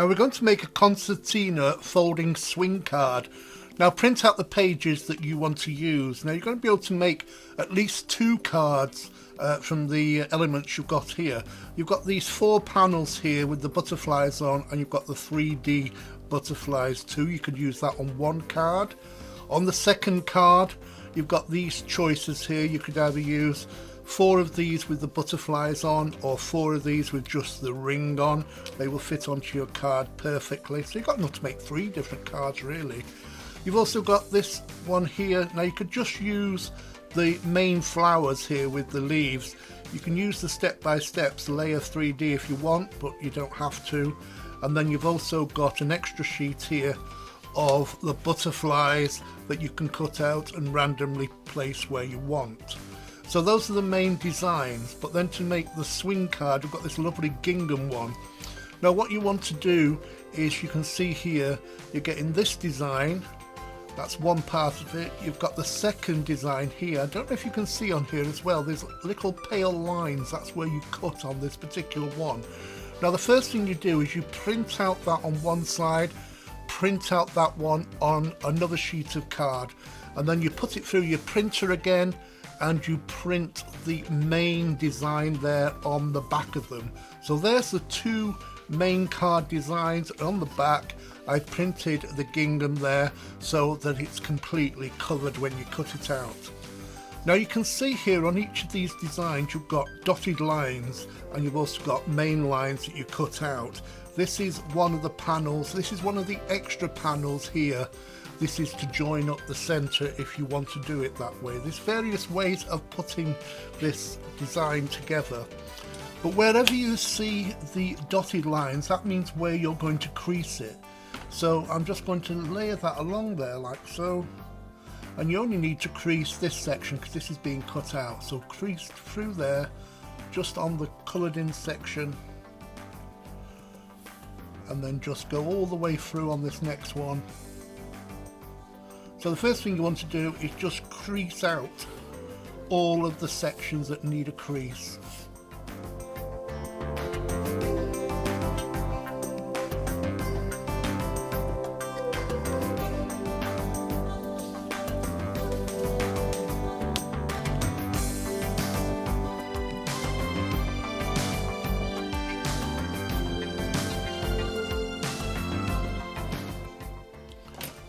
Now we're going to make a concertina folding swing card. Now print out the pages that you want to use. Now you're going to be able to make at least 2 cards from the elements you've got here. You've got these 4 panels here with the butterflies on, and you've got the 3D butterflies too. You could use that on 1 card. On the second card you've got these choices here. You could either use 4 of these with the butterflies on, or 4 of these with just the ring on. They will fit onto your card perfectly. So you've got enough to make 3 different cards really. You've also got this one here. Now you could just use the main flowers here with the leaves. You can use the step-by-steps layer 3D if you want, but you don't have to. And then you've also got an extra sheet here of the butterflies that you can cut out and randomly place where you want. So those are the main designs, but then to make the swing card, we've got this lovely gingham one. Now what you want to do is, you can see here, you're getting this design. That's one part of it. You've got the second design here. I don't know if you can see on here as well, there's little pale lines. That's where you cut on this particular one. Now the first thing you do is you print out that on one side, print out that one on another sheet of card, and then you put it through your printer again, and you print the main design there on the back of them. So there's the 2 main card designs. On the back I printed the gingham there so that it's completely covered when you cut it out. Now you can see here on each of these designs you've got dotted lines, and you've also got main lines that you cut out. This is one of the panels. This is one of the extra panels here. This is to join up the center if you want to do it that way. There's various ways of putting this design together. But wherever you see the dotted lines, that means where you're going to crease it. So I'm just going to layer that along there like so. And you only need to crease this section because this is being cut out. So crease through there, just on the coloured in section. And then just go all the way through on this next one. So the first thing you want to do is just crease out all of the sections that need a crease.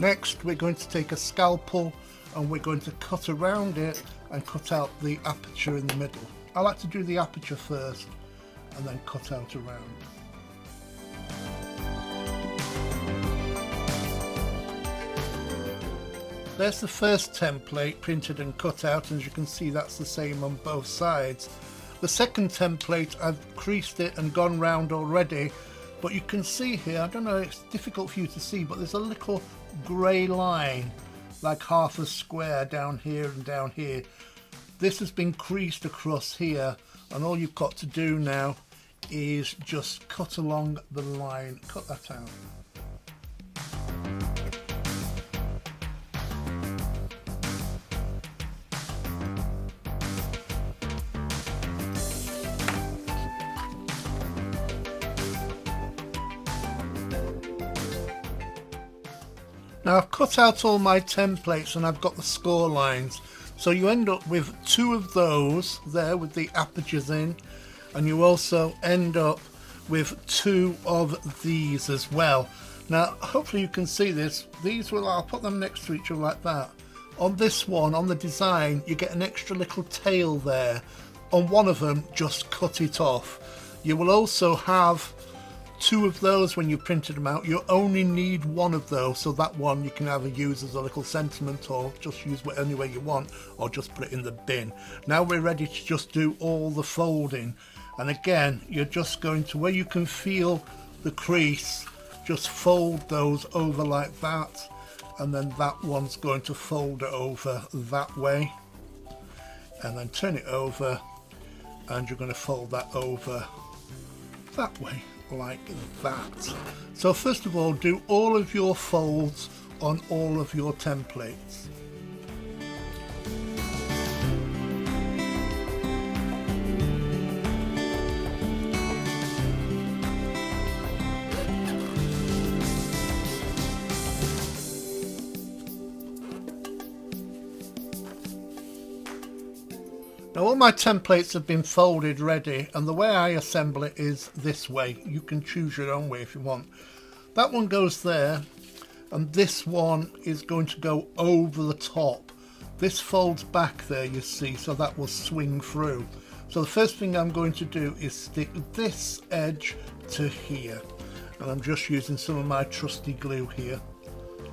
Next we're going to take a scalpel and we're going to cut around it and cut out the aperture in the middle. I like to do the aperture first and then cut out around. There's the first template printed and cut out, and as you can see that's the same on both sides. The second template, I've creased it and gone round already, but you can see here, I don't know, it's difficult for you to see, but there's a little grey line, like half a square down here and down here. This has been creased across here, and all you've got to do now is just cut along the line, cut that out. Now I've cut out all my templates and I've got the score lines. So you end up with 2 of those there with the apertures in, and you also end up with 2 of these as well. Now hopefully you can see this. These will, I'll put them next to each other like that. On this one, on the design, you get an extra little tail there. On one of them, just cut it off. You will also have 2 of those when you printed them out. You only need 1 of those, so that one you can either use as a little sentiment or just use it any way you want, or just put it in the bin. Now we're ready to just do all the folding, and again you're just going to, where you can feel the crease, just fold those over like that, and then that one's going to fold it over that way, and then turn it over, and you're going to fold that over that way like that. So first of all, do all of your folds on all of your templates. Now all my templates have been folded ready, and the way I assemble it is this way. You can choose your own way if you want. That one goes there, and this one is going to go over the top. This folds back there, you see, so that will swing through. So the first thing I'm going to do is stick this edge to here, and I'm just using some of my trusty glue here,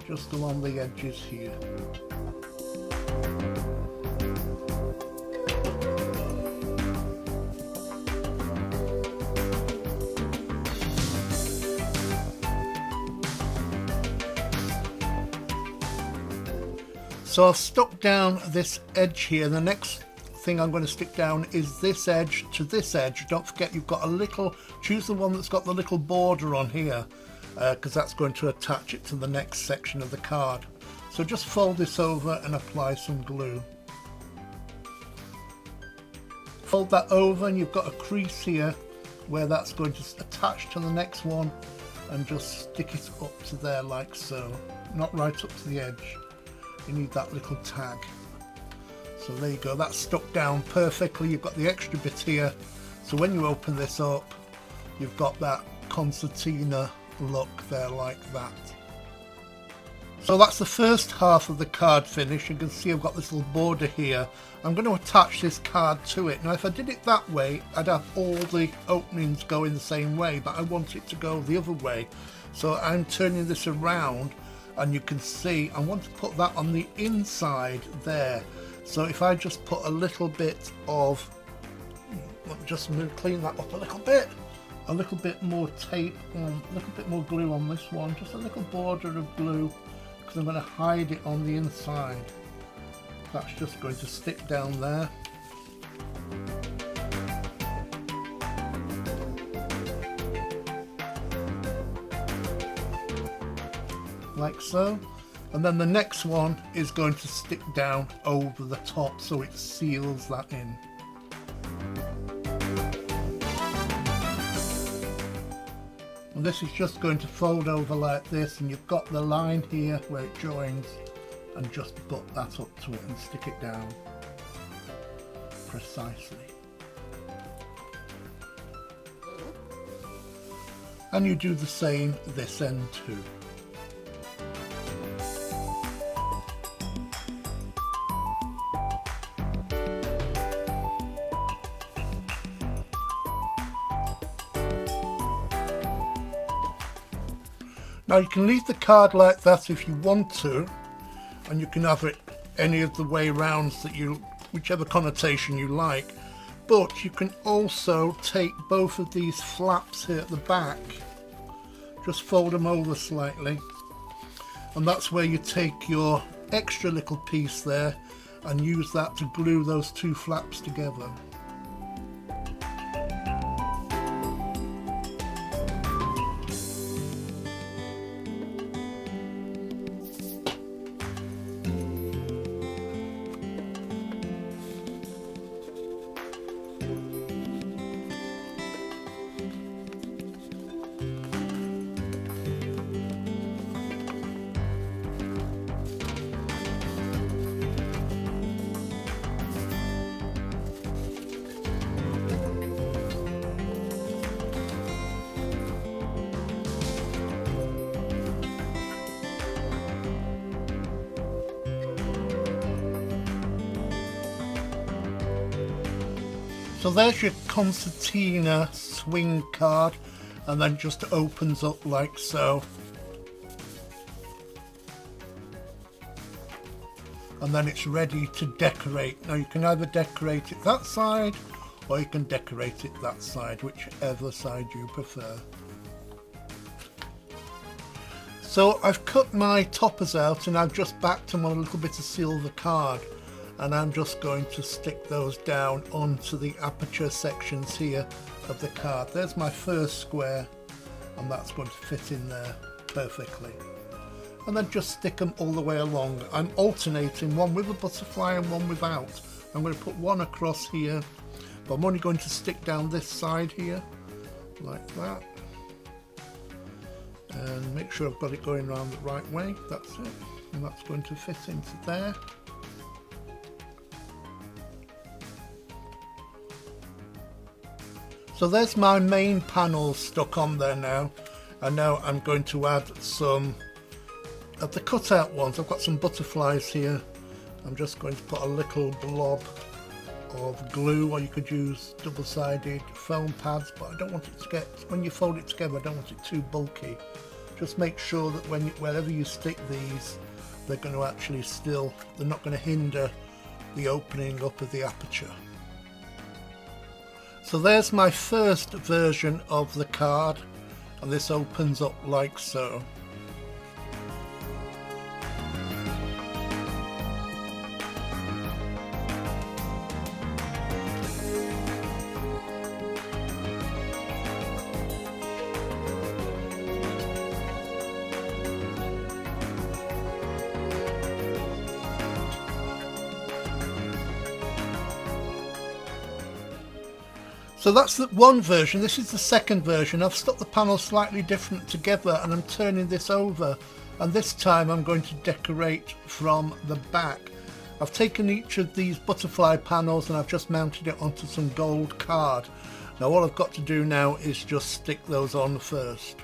just along the edges here. So I've stuck down this edge here. The next thing I'm going to stick down is this edge to this edge. Don't forget you've got a little, choose the one that's got the little border on here, because that's going to attach it to the next section of the card. So just fold this over and apply some glue. Fold that over and you've got a crease here where that's going to attach to the next one, and just stick it up to there like so, not right up to the edge. You need that little tag. So there you go, that's stuck down perfectly. You've got the extra bit here, so when you open this up you've got that concertina look there like that. So that's the first half of the card finish. You can see I've got this little border here. I'm going to attach this card to it. Now if I did it that way I'd have all the openings going the same way, but I want it to go the other way, so I'm turning this around. And you can see I want to put that on the inside there. So if I just put a little bit of, let me just clean that up a little bit more tape on, a little bit more glue on this one, just a little border of glue, because I'm going to hide it on the inside. That's just going to stick down there. Like so, and then the next one is going to stick down over the top so it seals that in. And this is just going to fold over like this, and you've got the line here where it joins, and just put that up to it and stick it down precisely. And you do the same this end too. Now you can leave the card like that if you want to, and you can have it any of the way rounds that you, whichever connotation you like, but you can also take both of these flaps here at the back, just fold them over slightly, and that's where you take your extra little piece there and use that to glue those two flaps together. So there's your concertina swing card, and then just opens up like so. And then it's ready to decorate. Now you can either decorate it that side, or you can decorate it that side, whichever side you prefer. So I've cut my toppers out, and I've just backed them on a little bit of silver card. And I'm just going to stick those down onto the aperture sections here of the card. There's my first square, and that's going to fit in there perfectly. And then just stick them all the way along. I'm alternating, one with a butterfly and one without. I'm going to put one across here, but I'm only going to stick down this side here, like that. And make sure I've got it going around the right way, that's it. And that's going to fit into there. So there's my main panel stuck on there now, and now I'm going to add some of the cutout ones. I've got some butterflies here. I'm just going to put a little blob of glue, or you could use double-sided foam pads, but I don't want it to get, when you fold it together, I don't want it too bulky. Just make sure that wherever you stick these, they're going to actually still, they're not going to hinder the opening up of the aperture. So there's my first version of the card, and this opens up like so. So that's the one version. This is the second version. I've stuck the panels slightly different together, and I'm turning this over, and this time I'm going to decorate from the back. I've taken each of these butterfly panels and I've just mounted it onto some gold card. Now all I've got to do now is just stick those on first.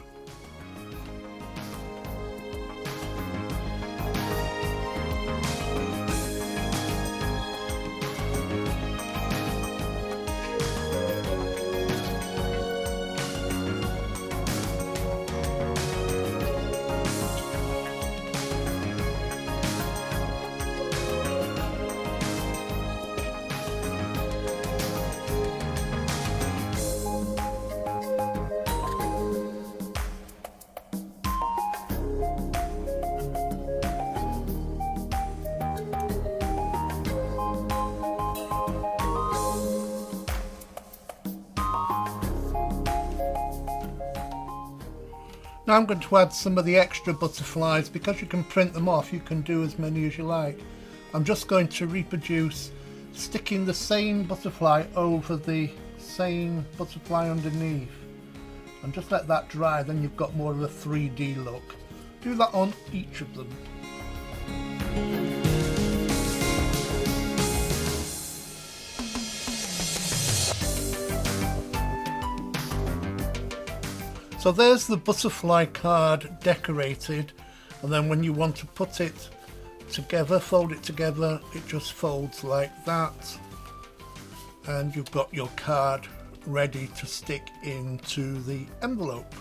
Now I'm going to add some of the extra butterflies. Because you can print them off, you can do as many as you like. I'm just going to reproduce, sticking the same butterfly over the same butterfly underneath, and just let that dry, then you've got more of a 3D look. Do that on each of them. So there's the butterfly card decorated, and then when you want to put it together, fold it together, it just folds like that, and you've got your card ready to stick into the envelope.